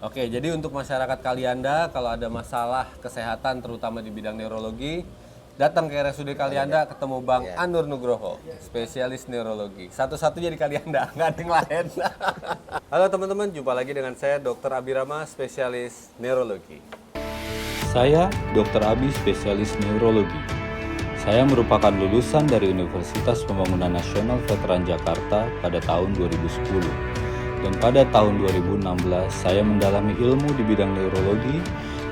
Oke, jadi untuk masyarakat Kalianda, kalau ada masalah kesehatan terutama di bidang neurologi, datang ke RSUD Kalianda ketemu Bang Anur Nugroho, spesialis neurologi. Satu-satunya di Kalianda, nggak ada yang lain. Halo teman-teman, jumpa lagi dengan saya Dr. Abirama, spesialis neurologi. Saya Dr. Abi, spesialis neurologi. Saya merupakan lulusan dari Universitas Pembangunan Nasional Veteran Jakarta pada tahun 2010. Dan pada tahun 2016 saya mendalami ilmu di bidang neurologi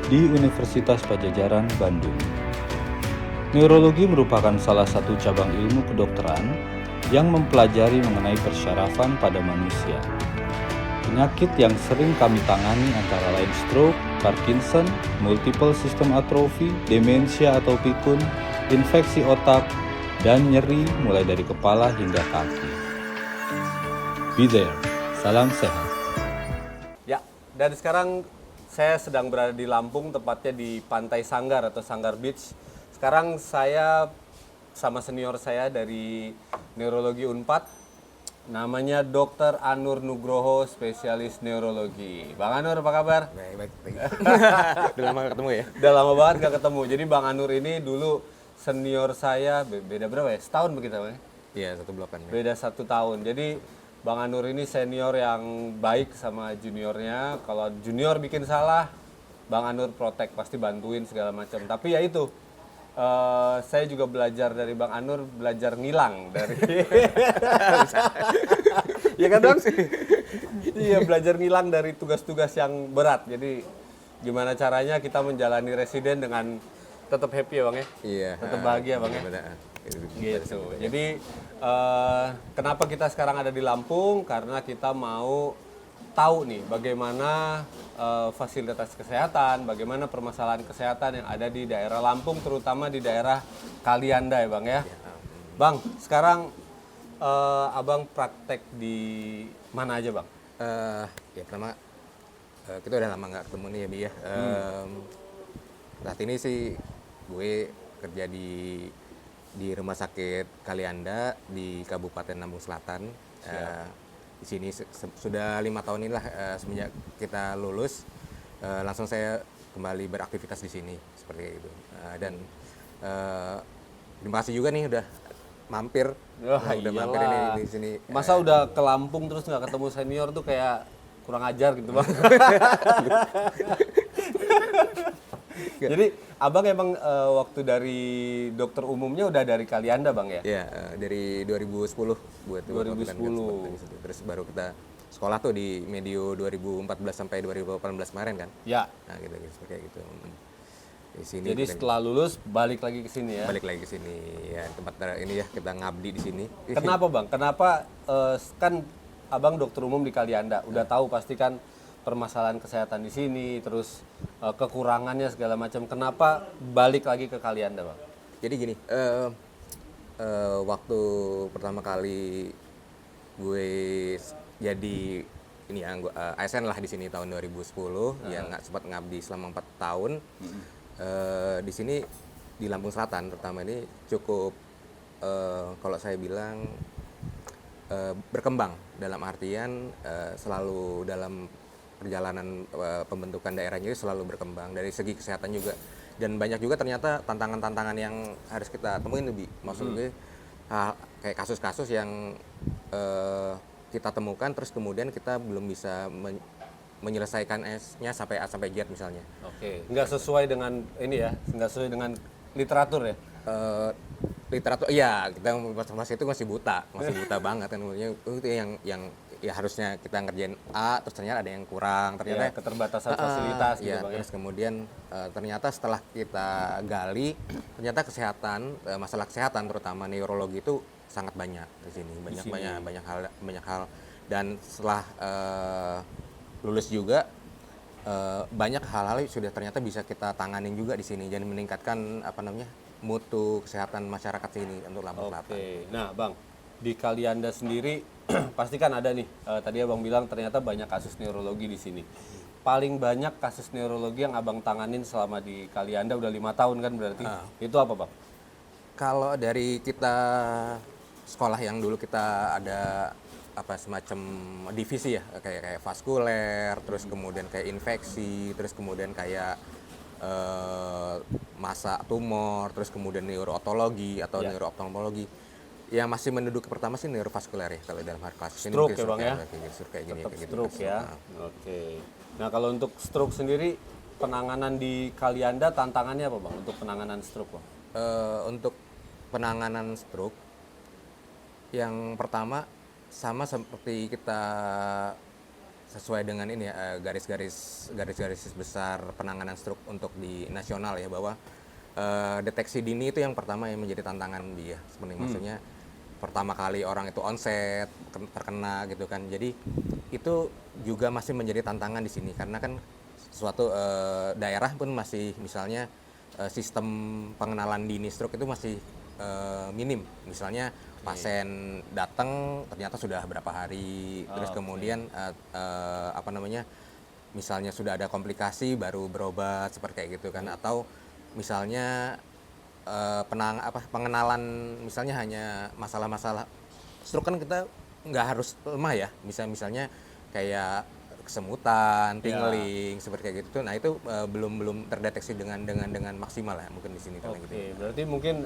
di Universitas Padjadjaran, Bandung. Neurologi merupakan salah satu cabang ilmu kedokteran yang mempelajari mengenai persyarafan pada manusia. Penyakit yang sering kami tangani antara lain stroke, Parkinson, multiple system atrophy, demensia atau pikun, infeksi otak, dan nyeri mulai dari kepala hingga kaki. Be there. Salam sehat. Ya, dan sekarang saya sedang berada di Lampung, tepatnya di Pantai Sanggar atau Sanggar Beach. Sekarang saya sama senior saya dari Neurologi Unpad, namanya Dr. Anur Nugroho, spesialis neurologi. Bang Anur, apa kabar? Baik. Udah lama gak ketemu ya? Udah lama banget gak ketemu. Jadi Bang Anur ini dulu senior saya, beda berapa ya? Setahun begitu Bang? Iya, 1 ya. Beda 1 tahun. Jadi Bang Anur ini senior yang baik sama juniornya. Kalau junior bikin salah, Bang Anur protek, pasti bantuin segala macam. Tapi ya itu, saya juga belajar dari Bang Anur, belajar ngilang dari. Ya kan Bang? Iya, belajar ngilang dari tugas-tugas yang berat. Jadi gimana caranya kita menjalani residen dengan tetap happy ya Bang ya? Iya. Tetap bahagia Bang ya? Benar. Gitu. Jadi kenapa kita sekarang ada di Lampung? Karena kita mau tahu nih bagaimana fasilitas kesehatan, bagaimana permasalahan kesehatan yang ada di daerah Lampung, terutama di daerah Kalianda ya Bang ya. Bang, sekarang Abang praktek di mana aja Bang? Ya pertama kita udah lama nggak ketemu nih ya Bi ya. Saat ini sih gue kerja di Rumah Sakit Kalianda di Kabupaten Lampung Selatan. Di sini sudah 5 tahun inilah semenjak kita lulus, langsung saya kembali beraktivitas di sini seperti itu. Dan terima kasih juga nih udah mampir, udah mampir ini di sini. Masa udah ke Lampung terus nggak ketemu senior tuh kayak kurang ajar gitu Bang. Jadi Abang emang waktu dari dokter umumnya udah dari Kalianda Bang ya? Iya, dari 2010 buat 2010. Terus baru kita sekolah tuh di medio 2014 sampai 2018 kemarin kan. Ya. Nah, gitu seperti itu. Di sini Jadi setelah lulus balik lagi ke sini ya. balik lagi ke sini ya, tempat ini ya kita ngabdi di sini. Kenapa Bang? Kenapa kan Abang dokter umum di Kalianda, udah tahu pasti kan permasalahan kesehatan di sini, terus kekurangannya segala macam. Kenapa balik lagi ke Kalianda Bang? Jadi gini, waktu pertama kali gue jadi ini ya, ASN lah di sini tahun 2010, yang sempat ngabdi selama 4 tahun. Di sini di Lampung Selatan terutama ini cukup kalau saya bilang berkembang dalam artian selalu dalam perjalanan pembentukan daerahnya itu selalu berkembang dari segi kesehatan juga, dan banyak juga ternyata tantangan-tantangan yang harus kita temuin lebih, maksud gue kayak kasus-kasus yang kita temukan terus kemudian kita belum bisa menyelesaikannya sampai A sampai Z misalnya. Oke, nggak sesuai dengan ini ya, nggak sesuai dengan literatur ya? Literatur, iya, kita masih itu masih buta banget kan, itu yang ya harusnya kita ngerjain A, terus ternyata ada yang kurang, ternyata Ya, keterbatasan fasilitas gitu ya, Bang ya. terus kemudian ternyata setelah kita gali, ternyata kesehatan, masalah kesehatan terutama neurologi itu sangat banyak di sini, banyak hal, dan setelah lulus juga banyak hal-hal sudah ternyata bisa kita tanganin juga di sini, dan meningkatkan mutu kesehatan masyarakat sini untuk Lampung Selatan. Oke, nah Bang, di Kalianda sendiri pasti kan ada nih, tadi Abang bilang ternyata banyak kasus neurologi di sini. Paling banyak kasus neurologi yang Abang tanganin selama di Kalianda udah 5 tahun kan berarti, itu apa Bang? Kalau dari kita sekolah yang dulu kita ada semacam divisi ya, kayak vaskuler, terus kemudian kayak infeksi, terus kemudian kayak masa tumor, terus kemudian neurootologi atau neurooftalmologi. Yang masih menduduki pertama sih neurovaskuler ya kalau dalam hal kasus ini. Stroke ya Bang ya? Kayak gini, Tetap kayak gitu. stroke ya. Nah, Oke. Nah kalau untuk stroke sendiri penanganan di Kalianda tantangannya apa Bang untuk penanganan stroke Bang? Untuk penanganan stroke yang pertama sama seperti kita sesuai dengan ini ya, garis-garis besar penanganan stroke untuk di nasional ya, bahwa deteksi dini itu yang pertama yang menjadi tantangan dia sebenarnya. Maksudnya pertama kali orang itu onset terkena gitu kan, jadi itu juga masih menjadi tantangan di sini karena kan suatu daerah pun masih misalnya sistem pengenalan dini stroke itu masih minim. Misalnya pasien datang ternyata sudah berapa hari, terus kemudian misalnya sudah ada komplikasi baru berobat seperti kayak gitu kan, atau misalnya pengenalan misalnya hanya masalah-masalah stroke kan kita nggak harus lemah ya, misalnya kayak kesemutan, tingling seperti kayak gitu. Nah itu belum terdeteksi dengan maksimal ya mungkin di sini. Oke, berarti mungkin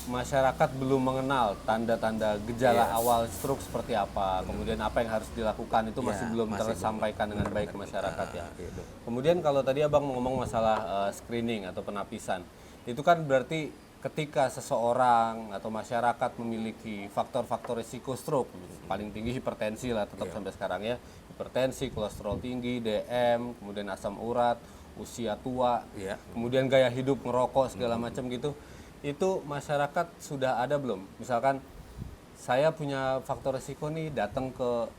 masyarakat belum mengenal tanda-tanda gejala awal stroke seperti apa, kemudian apa yang harus dilakukan itu masih belum tersampaikan dengan baik ke masyarakat ya. Gitu. Kemudian kalau tadi Abang ngomong masalah screening atau penapisan, itu kan berarti ketika seseorang atau masyarakat memiliki faktor-faktor risiko stroke, paling tinggi hipertensi lah tetap sampai sekarang ya, hipertensi, kolesterol tinggi, DM, kemudian asam urat, usia tua, kemudian gaya hidup ngerokok segala macam gitu. Itu masyarakat sudah ada belum? Misalkan saya punya faktor risiko nih, datang ke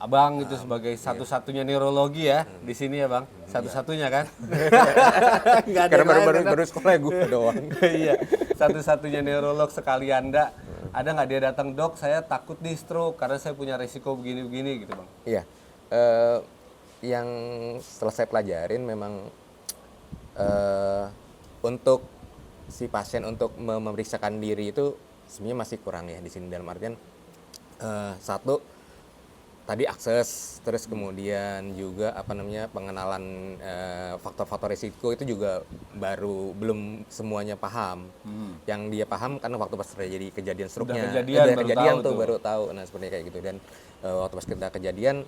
Abang gitu sebagai satu-satunya neurologi ya di sini ya Bang, satu-satunya kan? Nggak ada Karena baru sekolah gue doang. Iya, satu-satunya neurolog sekalianda. Ada nggak dia datang, dok saya takut nih stroke karena saya punya risiko begini-begini gitu Bang? Iya, yang setelah saya pelajarin memang untuk si pasien untuk memeriksakan diri itu sebenarnya masih kurang ya di sini, dalam artian satu tadi akses, terus kemudian juga pengenalan faktor-faktor risiko itu juga belum semuanya paham. Yang dia paham karena waktu pas terjadi kejadian stroke-nya kejadian tuh baru tahu. Nah seperti kayak gitu, dan waktu pas kita kejadian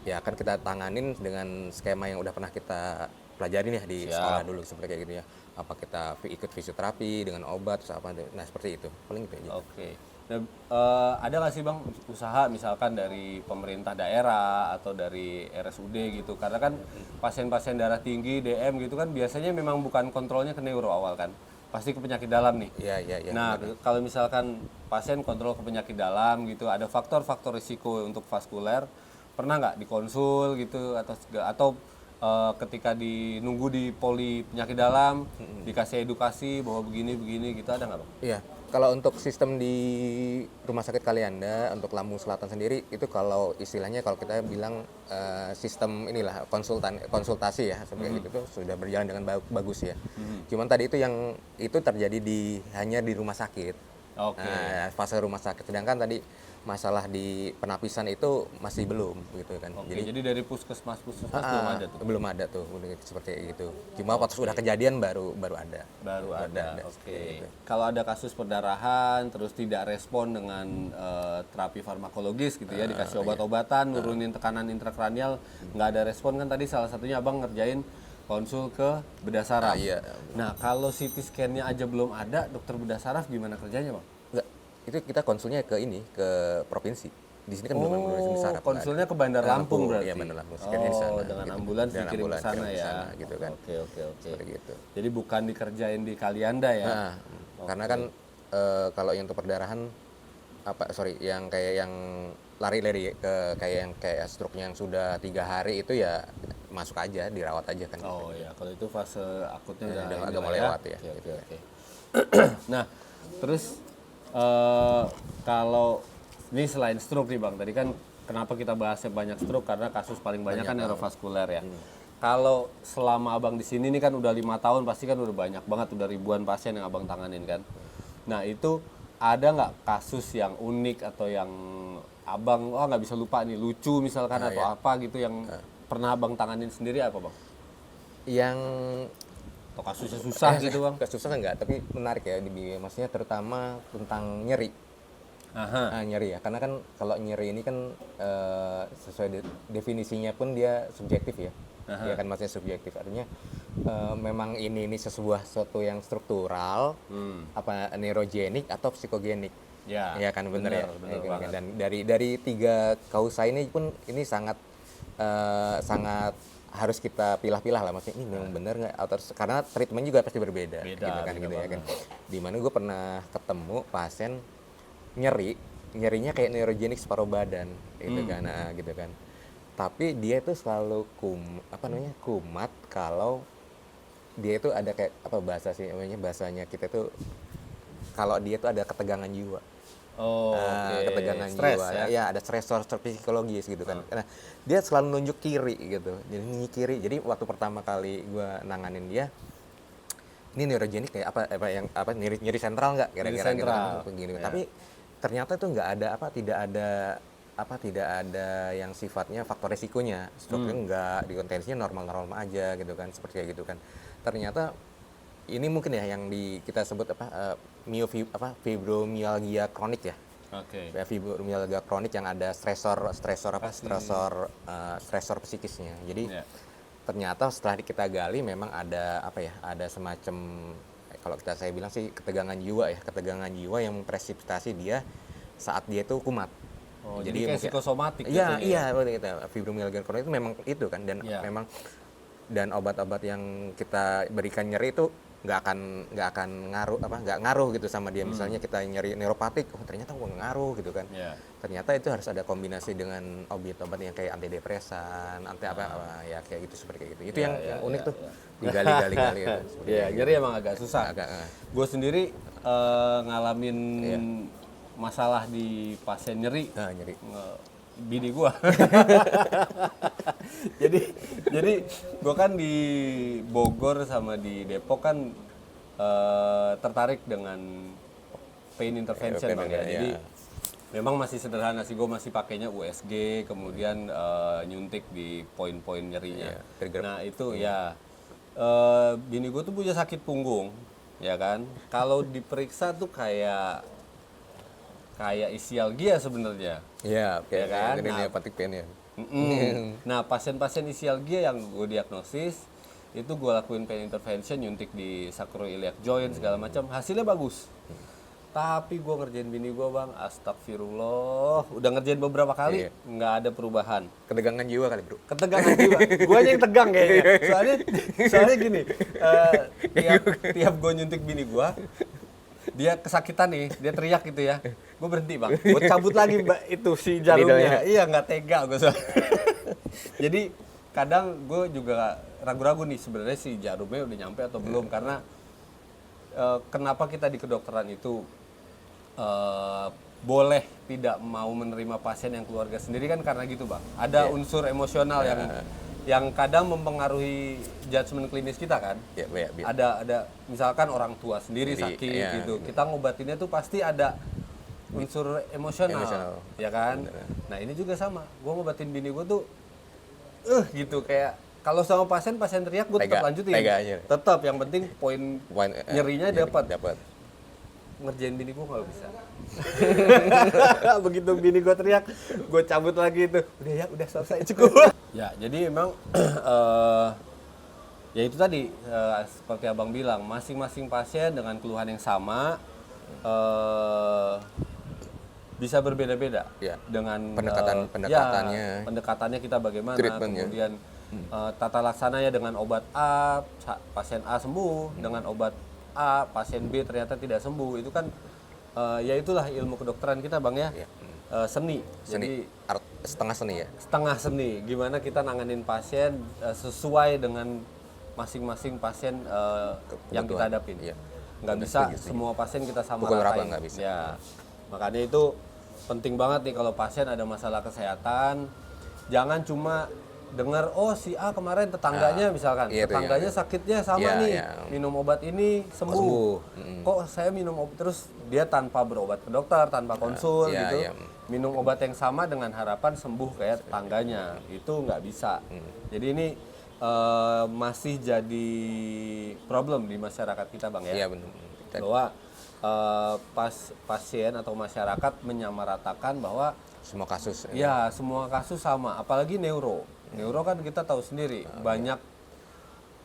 ya akan kita tanganin dengan skema yang udah pernah kita pelajarin ya di sekolah dulu seperti kayak gitu ya. Apa kita ikut fisioterapi dengan obat terus apa, nah seperti itu paling gitu aja. Oke. Nah, ada nggak sih Bang usaha misalkan dari pemerintah daerah atau dari RSUD gitu, karena kan pasien-pasien darah tinggi DM gitu kan biasanya memang bukan kontrolnya ke neuro awal kan, pasti ke penyakit dalam nih. Iya. Nah kalau misalkan pasien kontrol ke penyakit dalam gitu, ada faktor-faktor risiko untuk vaskuler, pernah nggak dikonsul gitu atau ketika nunggu di poli penyakit dalam dikasih edukasi bahwa begini gitu, ada nggak Bang? Iya, kalau untuk sistem di Rumah Sakit Kalianda untuk Lampung Selatan sendiri itu kalau istilahnya kalau kita bilang sistem inilah konsultasi ya seperti itu tuh sudah berjalan dengan bagus ya. Cuman tadi itu yang itu terjadi hanya di rumah sakit. Nah, fase rumah sakit, sedangkan tadi masalah di penapisan itu masih belum gitu kan. Jadi dari puskesmas belum ada tuh. Belum ada tuh seperti itu. Cuma waktu sudah kejadian baru ada. Baru ada. Oke. Gitu. Kalau ada kasus perdarahan terus tidak respon dengan terapi farmakologis gitu ya, dikasih obat-obatan, nurunin tekanan intrakranial, nggak ada respon kan, tadi salah satunya Abang ngerjain konsul ke bedah saraf. Iya. Nah, kalau CT scan-nya aja belum ada, dokter bedah saraf gimana kerjanya, Bang? Enggak, itu kita konsulnya ke provinsi. Di sini kan belum bedah saraf. Konsulnya ke Bandar Lampung berarti. Iya, Bandar Lampung. Scan-nya di sana. Dengan ambulans dikirim ke sana ya. Gitu kan. Oke. Seperti gitu. Jadi bukan dikerjain di Kalianda ya. Nah, karena kan kalau yang untuk perdarahan yang kayak yang lari-lari ke kayak stroke-nya yang sudah 3 hari itu ya masuk aja, dirawat aja kan. Oh ya, kalau itu fase akutnya udah agak mau lewat ya. Oke. Nah, terus kalau ini selain stroke nih Bang, tadi kan kenapa kita bahasnya banyak stroke karena kasus paling banyak kan neurovaskuler ya. Kalau selama Abang di sini nih kan udah 5 tahun, pasti kan udah banyak banget, udah ribuan pasien yang Abang tanganin kan. Nah itu ada nggak kasus yang unik atau yang abang nggak bisa lupa nih, lucu misalkan atau apa gitu yang pernah abang tanganin sendiri apa bang? Yang Atau kasusnya susah gitu bang? susah enggak, tapi menarik ya maksudnya terutama tentang nyeri. Aha. Nyeri ya, karena kan kalau nyeri ini kan sesuai definisinya pun dia subjektif ya. Dia kan maksudnya subjektif, artinya memang ini suatu yang struktural, apa neurogenik atau psikogenik. Ya, Ya kan bener ya. bener Ya, banget. dan dari 3 kausa ini pun ini sangat sangat harus kita pilah-pilah lah, maksudnya ini memang bener nggak, atau karena treatment juga pasti berbeda, Beda, gitu kan, beda gitu ya kan. banget. Dimana gue pernah ketemu pasien nyerinya kayak neurogenik separuh badan, gitu kan, gitu kan. Tapi dia tuh selalu kumat kalau dia itu ada kayak apa bahasanya kita tuh kalau dia tuh ada ketegangan jiwa. Oh, oke. Ketegangan Stres, jiwa ya? ya ada stresor psikologis gitu kan. Nah, dia selalu nunjuk kiri gitu, jadi nunjuk kiri. Jadi waktu pertama kali gue nanganin dia, ini neurogenik kayak apa nyeri sentral nggak kira-kira gitu sentral, kan, begini. ya. Tapi ternyata itu nggak ada tidak ada yang sifatnya faktor resikonya, stroke nggak, dikontensinya normal-normal aja gitu kan, seperti kayak gitu kan. Ternyata ini mungkin ya yang kita sebut fibromyalgia kronik ya. Oke. Fibromyalgia kronik yang ada stresor psikisnya. Jadi Ya. ternyata setelah kita gali memang ada ada semacam, kalau saya bilang sih ketegangan jiwa yang mempresipitasi dia saat dia itu kumat. Oh, jadi kayak psikosomatik Iya, gitu iya, betul gitu. Fibromyalgia kronik itu memang itu kan, dan Iya. memang dan obat-obat yang kita berikan nyeri itu nggak ngaruh gitu sama dia. Misalnya kita nyeri neuropatik, ternyata nggak ngaruh gitu kan. Iya. Ternyata itu harus ada kombinasi dengan obat-obat yang kayak antidepresan, ya kayak gitu, seperti kayak gitu. Itu yang unik tuh, digali-gali itu. seperti Iya, kayak nyeri emang agak susah. Agak, Gue sendiri ngalamin masalah di pasien nyeri. nyeri. Bini gua. jadi gua kan di Bogor sama di Depok kan tertarik dengan pain intervention pain Bang ya. ya. Jadi memang masih sederhana sih, gua masih pakainya USG, kemudian nyuntik di poin-poin nyerinya. Iya, trigger. Nah itu ya bini gua tuh punya sakit punggung, ya kan. Kalau diperiksa tuh kayak isialgia sebenarnya. Iya, Ya kan? Jadi Nah, neuropatik pain ya. Nah, pasien-pasien isialgia yang gue diagnosis itu gue lakuin pain intervention, nyuntik di sacroiliac joint segala macam, hasilnya bagus. Tapi gue ngerjain bini gue bang, astagfirullah, udah ngerjain beberapa kali nggak ada perubahan. Ketegangan jiwa kali bro. Ketegangan jiwa, gue aja yang tegang kayaknya. Soalnya gini, tiap gue nyuntik bini gue, dia kesakitan nih, dia teriak gitu ya, gue berhenti bang, gue cabut lagi itu si jarumnya. Iya, nggak tega gue. Jadi kadang gue juga ragu-ragu nih sebenarnya si jarumnya udah nyampe atau belum, karena kenapa kita di kedokteran itu boleh tidak mau menerima pasien yang keluarga sendiri kan karena gitu bang, ada unsur emosional yang kadang mempengaruhi judgement klinis kita kan. Ada misalkan orang tua sendiri sakit gitu, kita ngobatinnya tuh pasti ada unsur emosional. Ya kan. Nah ini juga sama, gue ngobatin bini gue tuh gitu, kayak kalau sama pasien teriak gue tetap lanjutin, tetap yang penting poin nyerinya dapat. Ngerjain bini gue nggak bisa. Begitu bini gue teriak, gue cabut lagi itu. Udah selesai cukup. Ya, jadi emang ya itu tadi seperti abang bilang, masing-masing pasien dengan keluhan yang sama bisa berbeda-beda dengan pendekatannya kita bagaimana, kemudian tata laksananya dengan obat A, pasien A sembuh, dengan obat A, pasien B ternyata tidak sembuh. Itu kan ya itulah ilmu kedokteran kita bang ya. Seni. Jadi setengah seni ya. Setengah seni. Gimana kita nanganin pasien sesuai dengan masing-masing pasien yang kita hadapin. Nggak bisa semua pasien kita sama ratain. Nggak bisa. Ya. Makanya itu penting banget nih kalau pasien ada masalah kesehatan, jangan cuma dengar oh si A kemarin tetangganya misalkan, iya tuh, tetangganya sakitnya sama Iya, nih, iya. minum obat ini sembuh. sembuh. Kok saya minum obat terus dia tanpa berobat ke dokter, tanpa konsul Iya, gitu, iya. minum obat yang sama dengan harapan sembuh kayak tetangganya, itu nggak bisa. Jadi ini masih jadi problem di masyarakat kita bang ya, Iya benar. bahwa pasien atau masyarakat menyamaratakan bahwa Semua kasus. ya semua kasus sama, apalagi neuro. Neuro kan kita tahu sendiri banyak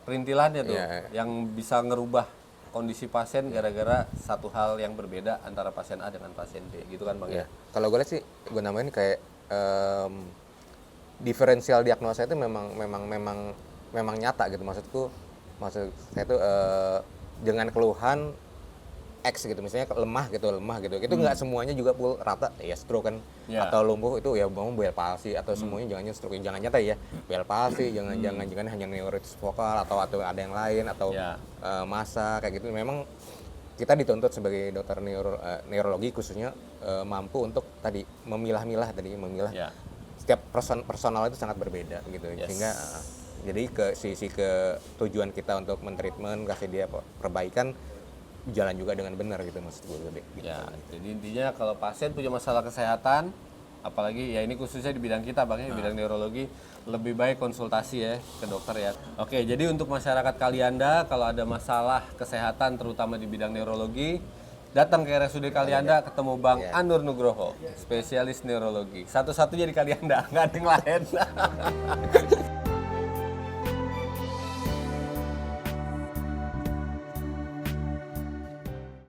perintilannya tuh Iya. yang bisa ngerubah kondisi pasien gara-gara satu hal yang berbeda antara pasien A dengan pasien B gitu kan bang Ya. Kalau gue lihat sih, gue namain kayak diferensial diagnosa itu memang nyata gitu. Maksud saya tuh dengan keluhan X gitu, misalnya lemah gitu. Itu nggak semuanya juga full rata ya stroke kan, Ya. atau lumpuh itu ya mau bel palsi atau semuanya jangannya stroke, jangan nyata ya bel palsi, jangan hanya neuritis vokal atau ada yang lain atau Ya. masa kayak gitu. Memang kita dituntut sebagai dokter neurologi khususnya mampu untuk tadi memilah Ya. setiap personal itu sangat berbeda gitu. Yes. Sehingga jadi ke tujuan kita untuk mentreatment, kasih dia perbaikan jalan juga dengan benar gitu maksud gue gitu. Ya, jadi intinya kalau pasien punya masalah kesehatan, apalagi ya ini khususnya di bidang kita bang ya, di bidang neurologi, lebih baik konsultasi ya ke dokter ya. Oke, jadi untuk masyarakat Kalianda kalau ada masalah kesehatan terutama di bidang neurologi, datang ke RSUD Kalianda ketemu Bang Anur Nugroho, spesialis neurologi. Satu-satunya di Kalianda, nggak ada yang lain.